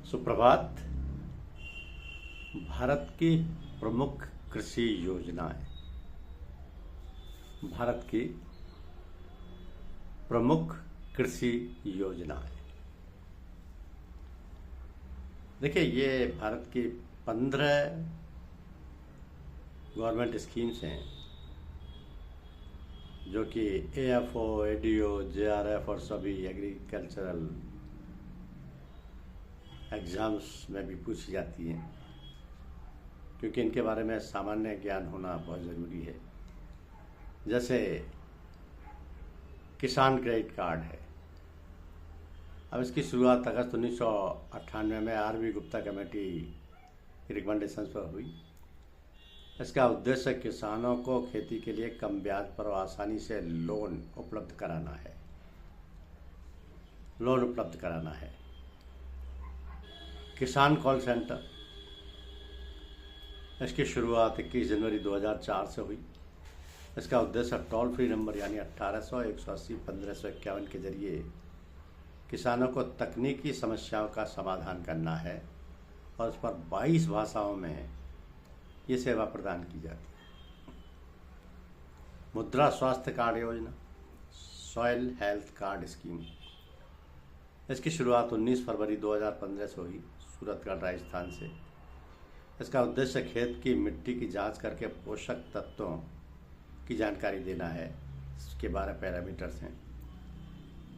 सुप्रभात। भारत की प्रमुख कृषि योजनाएं। भारत की प्रमुख कृषि योजनाएं। देखिए, ये भारत की 15 गवर्नमेंट स्कीम्स हैं जो कि AFO, ADO, JRF और सभी एग्रीकल्चरल एग्ज़ाम्स में भी पूछी जाती हैं, क्योंकि इनके बारे में सामान्य ज्ञान होना बहुत ज़रूरी है। जैसे किसान क्रेडिट कार्ड है। अब इसकी शुरुआत अगस्त 1998 में RV गुप्ता कमेटी की रिकमेंडेशन पर हुई। इसका उद्देश्य किसानों को खेती के लिए कम ब्याज पर आसानी से लोन उपलब्ध कराना है। किसान कॉल सेंटर, इसकी शुरुआत 21 जनवरी 2004 से हुई। इसका उद्देश्य टोल फ्री नंबर यानी 1800 180 1551 के जरिए किसानों को तकनीकी समस्याओं का समाधान करना है और इस पर 22 भाषाओं में ये सेवा प्रदान की जाती है। मुद्रा स्वास्थ्य कार्ड योजना, सॉइल हेल्थ कार्ड स्कीम, इसकी शुरुआत 19 फरवरी 2015 से हुई, सूरतगढ़ राजस्थान से। इसका उद्देश्य खेत की मिट्टी की जांच करके पोषक तत्वों की जानकारी देना है। इसके 12 पैरामीटर्स हैं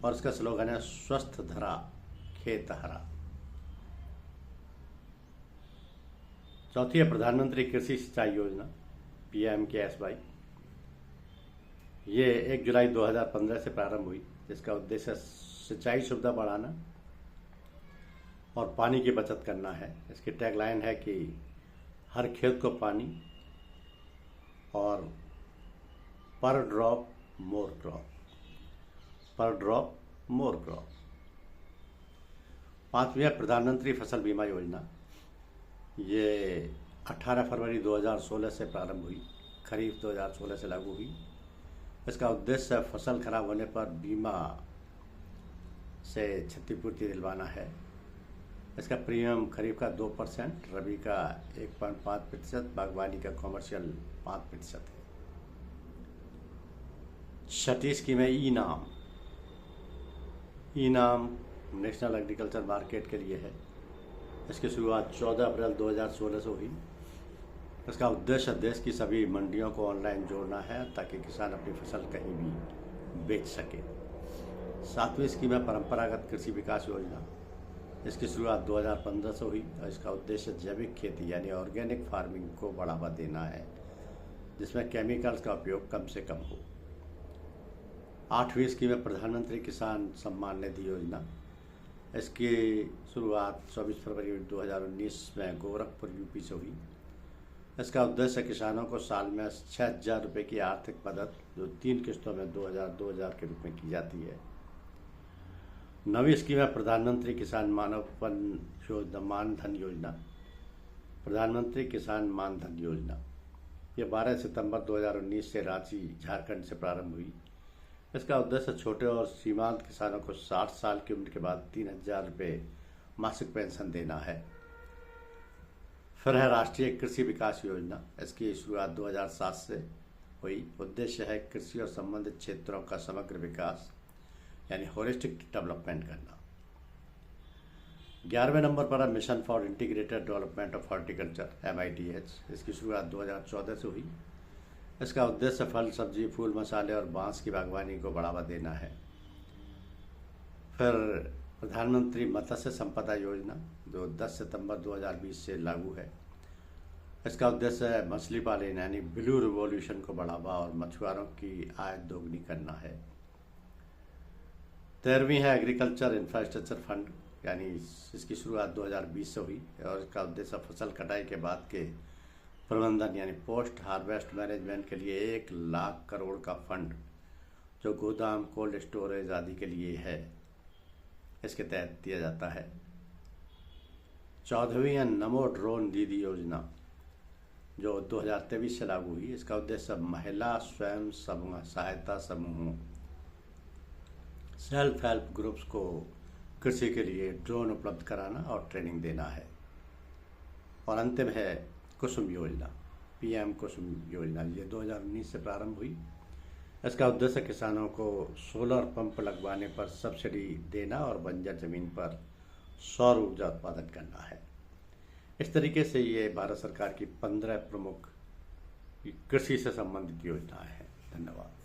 और इसका स्लोगन है स्वस्थ धरा खेत हरा। चौथी है प्रधानमंत्री कृषि सिंचाई योजना, PMKSY। ये 1 जुलाई 2015 से प्रारंभ हुई, जिसका उद्देश्य सिंचाई सुविधा बढ़ाना और पानी की बचत करना है। इसकी टैगलाइन है कि हर खेत को पानी और पर ड्रॉप मोर क्रॉप। पांचवी है प्रधानमंत्री फसल बीमा योजना। ये 18 फरवरी 2016 से प्रारंभ हुई, खरीफ 2016 से लागू हुई। इसका उद्देश्य फसल खराब होने पर बीमा से क्षतिपूर्ति दिलवाना है। इसका प्रीमियम खरीफ का 2%, रबी का 1.5%, बागवानी का कॉमर्शियल 5% है। छठी स्कीम है ई-नाम नेशनल एग्रीकल्चर मार्केट के लिए है। इसकी शुरुआत 14 अप्रैल 2016 से हुई। इसका उद्देश्य देश की सभी मंडियों को ऑनलाइन जोड़ना है ताकि किसान अपनी फसल कहीं भी बेच सके। सातवीं स्कीम है परंपरागत कृषि विकास योजना। इसकी शुरुआत 2015 से हुई और इसका उद्देश्य जैविक खेती यानी ऑर्गेनिक फार्मिंग को बढ़ावा देना है, जिसमें केमिकल्स का उपयोग कम से कम हो। आठवीं स्कीम है प्रधानमंत्री किसान सम्मान निधि योजना। इसकी शुरुआत 24 फरवरी 2019 में गोरखपुर UP से हुई। इसका उद्देश्य किसानों को साल में 6,000 रुपये की आर्थिक मदद, जो 3 किस्तों में 2,000 के रूप में की जाती है। नवी स्कीम है प्रधानमंत्री किसान मानधन योजना। प्रधानमंत्री किसान मानधन योजना ये 12 सितंबर 2019 से रांची, झारखंड से प्रारंभ हुई। इसका उद्देश्य छोटे और सीमांत किसानों को 60 साल की उम्र के बाद 3,000 रुपये मासिक पेंशन देना है। फिर है राष्ट्रीय कृषि विकास योजना। इसकी शुरुआत 2007 से हुई। उद्देश्य है कृषि और संबंधित क्षेत्रों का समग्र विकास यानी होलिस्टिक डेवलपमेंट करना। 11वें नंबर पर है mission for integrated development of horticulture, MIDH। इसकी शुरुआत 2014 से हुई। इसका उद्देश्य फल, सब्जी, फूल, मसाले और बांस की बागवानी को बढ़ावा देना है। फिर प्रधानमंत्री मत्स्य संपदा योजना, जो 10 सितंबर 2020 से लागू है। इसका उद्देश्य है मछली पालन यानी ब्लू रिवॉल्यूशन को बढ़ावा और मछुआरों की आय दोगुनी करना है। 13वीं है एग्रीकल्चर इंफ्रास्ट्रक्चर फंड, यानी इसकी शुरुआत 2020 से हुई और इसका उद्देश्य फसल कटाई के बाद के प्रबंधन यानी पोस्ट हार्वेस्ट मैनेजमेंट के लिए 1 लाख करोड़ का फंड, जो गोदाम, कोल्ड स्टोरेज आदि के लिए है, इसके तहत दिया जाता है। 14वीं है नमो ड्रोन दीदी योजना, जो 2023 से लागू हुई। इसका उद्देश्य महिला स्वयं सहायता समूहों, सेल्फ हेल्प ग्रुप्स को कृषि के लिए ड्रोन उपलब्ध कराना और ट्रेनिंग देना है। और अंतिम है कुसुम योजना, पीएम कुसुम योजना। ये 2019 से प्रारंभ हुई। इसका उद्देश्य किसानों को सोलर पंप लगवाने पर सब्सिडी देना और बंजर जमीन पर सौर ऊर्जा उत्पादन करना है। इस तरीके से ये भारत सरकार की 15 प्रमुख कृषि से संबंधित योजनाएं हैं। धन्यवाद।